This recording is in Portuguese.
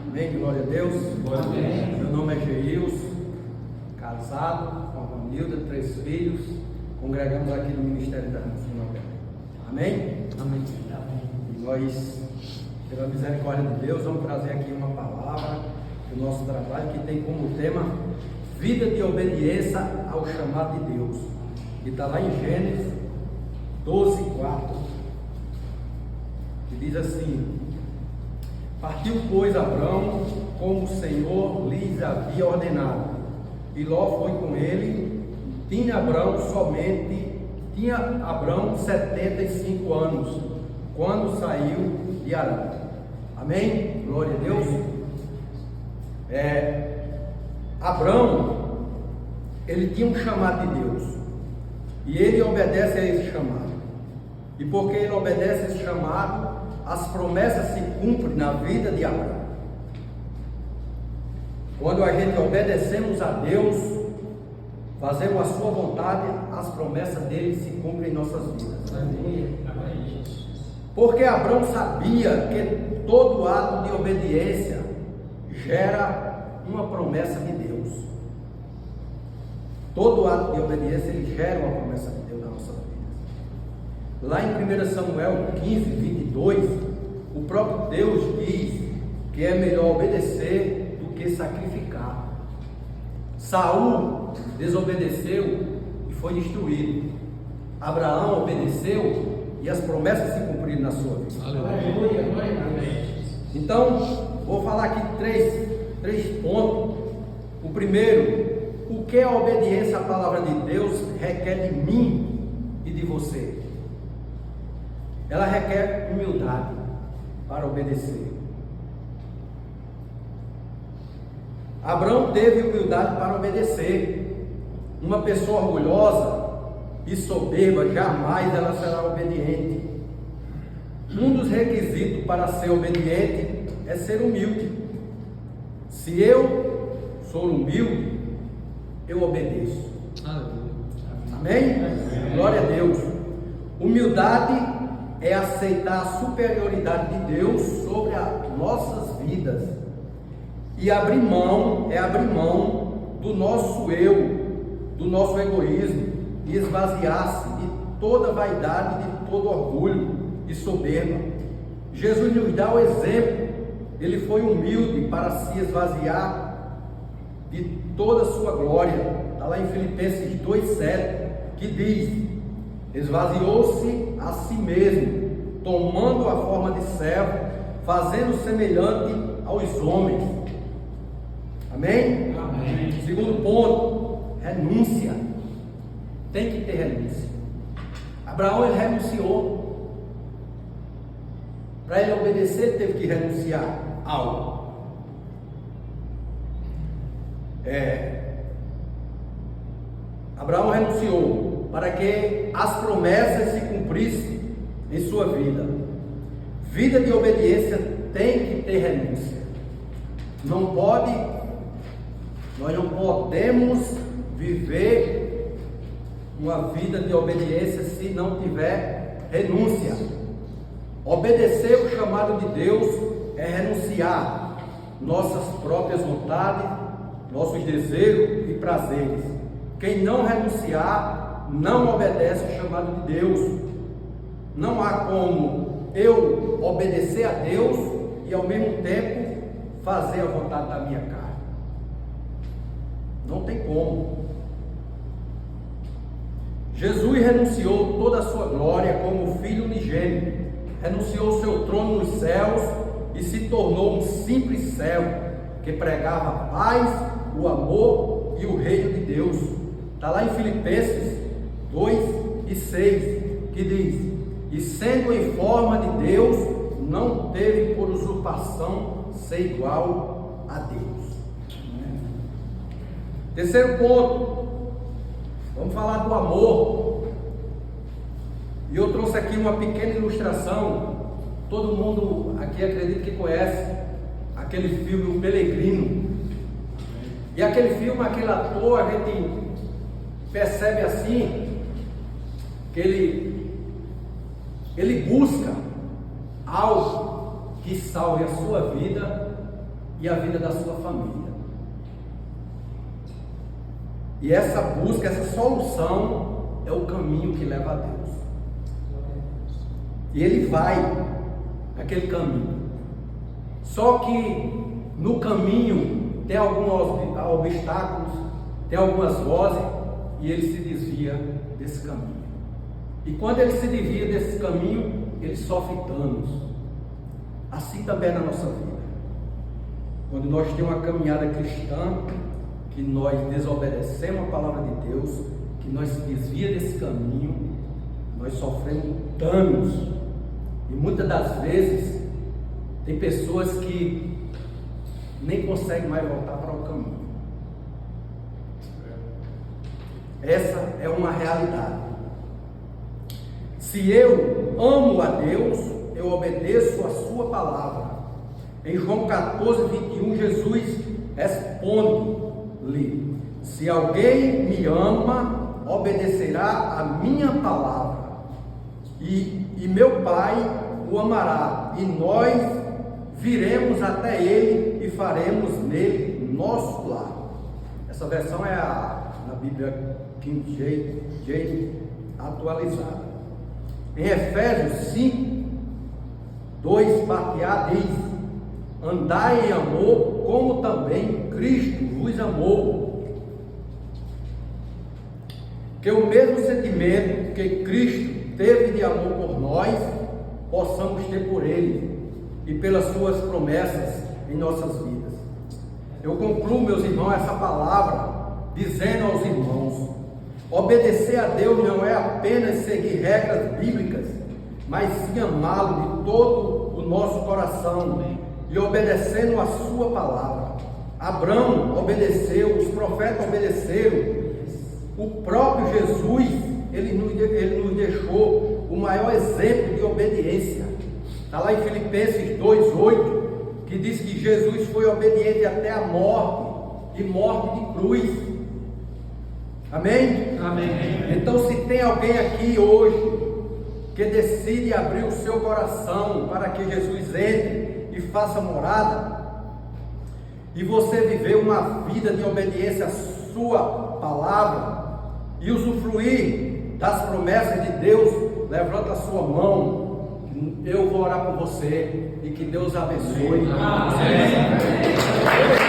Amém, glória a Deus. Amém. Meu nome é Geilson, casado com a Vanilda, 3 filhos. Congregamos aqui no Ministério da Nacional. Amém? Amém. E nós, pela misericórdia de Deus, vamos trazer aqui uma palavra do nosso trabalho que tem como tema vida de obediência ao chamado de Deus. E está lá em Gênesis 12:4, que diz assim: partiu, pois, Abrão, como o Senhor lhes havia ordenado, e Ló foi com ele. Tinha Abrão 75 anos, quando saiu de Arã. Amém? Glória a Deus. Abrão, ele tinha um chamado de Deus, e ele obedece a esse chamado. E porque ele obedece a esse chamado, as promessas se cumprem na vida de Abraão. Quando a gente obedecemos a Deus, fazemos a sua vontade, as promessas dele se cumprem em nossas vidas. Porque Abraão sabia que todo ato de obediência gera uma promessa de Deus. Todo ato de obediência ele gera uma promessa de Deus na nossa vida. Lá em 1 Samuel 15:22, o próprio Deus diz que é melhor obedecer do que sacrificar. Saul desobedeceu e foi destruído. Abraão obedeceu e as promessas se cumpriram na sua vida. Aleluia. Então, vou falar aqui três pontos. O primeiro, o que a obediência à palavra de Deus requer de mim e de você? Ela requer humildade para obedecer. Abraão teve humildade para obedecer. Uma pessoa orgulhosa e soberba, jamais ela será obediente. Um dos requisitos para ser obediente é ser humilde. Se eu sou humilde, eu obedeço. Amém? Glória a Deus. Humildade é aceitar a superioridade de Deus sobre as nossas vidas. E abrir mão do nosso eu, do nosso egoísmo, e esvaziar-se de toda vaidade, de todo orgulho e soberba. Jesus nos dá o exemplo. Ele foi humilde para se esvaziar de toda a sua glória. Está lá em Filipenses 2:7, que diz: esvaziou-se a si mesmo, tomando a forma de servo, fazendo semelhante aos homens. Amém? Amém. Segundo ponto, renúncia. Tem que ter renúncia. Abraão, ele renunciou. Para ele obedecer, ele teve que renunciar algo. Abraão renunciou para que as promessas se cumprissem em sua vida. Vida de obediência tem que ter renúncia. Nós não podemos viver uma vida de obediência se não tiver renúncia. Obedecer o chamado de Deus é renunciar nossas próprias vontades, nossos desejos e prazeres. Quem não renunciar, não obedece o chamado de Deus. Não há como eu obedecer a Deus e ao mesmo tempo fazer a vontade da minha carne. Não tem como. Jesus renunciou toda a sua glória como Filho unigênito, renunciou o seu trono nos céus e se tornou um simples servo que pregava a paz, o amor e o reino de Deus. Está lá em Filipenses 2:6, que diz: e sendo em forma de Deus, não teve por usurpação ser igual a Deus. Terceiro ponto, vamos falar do amor. E eu trouxe aqui uma pequena ilustração. Todo mundo aqui acredito que conhece aquele filme O Peregrino. E aquele filme, aquele ator, a gente percebe assim que ele ele busca algo que salve a sua vida e a vida da sua família. E essa busca, essa solução é o caminho que leva a Deus. E ele vai naquele caminho. Só que no caminho tem alguns obstáculos, tem algumas vozes, e ele se desvia desse caminho. E quando ele se desvia desse caminho, ele sofre danos. Assim também é na nossa vida. Quando nós temos uma caminhada cristã, que nós desobedecemos a palavra de Deus, que nós se desvia desse caminho, nós sofremos danos. E muitas das vezes tem pessoas que nem conseguem mais voltar para o caminho. Essa é uma realidade. Se eu amo a Deus, eu obedeço a sua palavra. Em João 14:21, Jesus responde-lhe: se alguém me ama, obedecerá a minha palavra, e meu Pai o amará, e nós viremos até ele e faremos nele nosso lar. Essa versão é na Bíblia King James atualizada. Em Efésios 5:2, parte A diz: andai em amor, como também Cristo vos amou. Que o mesmo sentimento que Cristo teve de amor por nós, possamos ter por Ele e pelas suas promessas em nossas vidas. Eu concluo, meus irmãos, essa palavra dizendo aos irmãos: obedecer a Deus não é apenas seguir regras bíblicas, mas sim amá-lo de todo o nosso coração e obedecendo a sua palavra. Abraão obedeceu, os profetas obedeceram, o próprio Jesus, ele nos deixou o maior exemplo de obediência. Está lá em Filipenses 2:8, que diz que Jesus foi obediente até a morte, e morte de cruz. Amém? Amém. Então, se tem alguém aqui hoje que decide abrir o seu coração para que Jesus entre e faça morada, e você viver uma vida de obediência à sua palavra e usufruir das promessas de Deus, levanta a sua mão, eu vou orar por você e que Deus abençoe. Amém.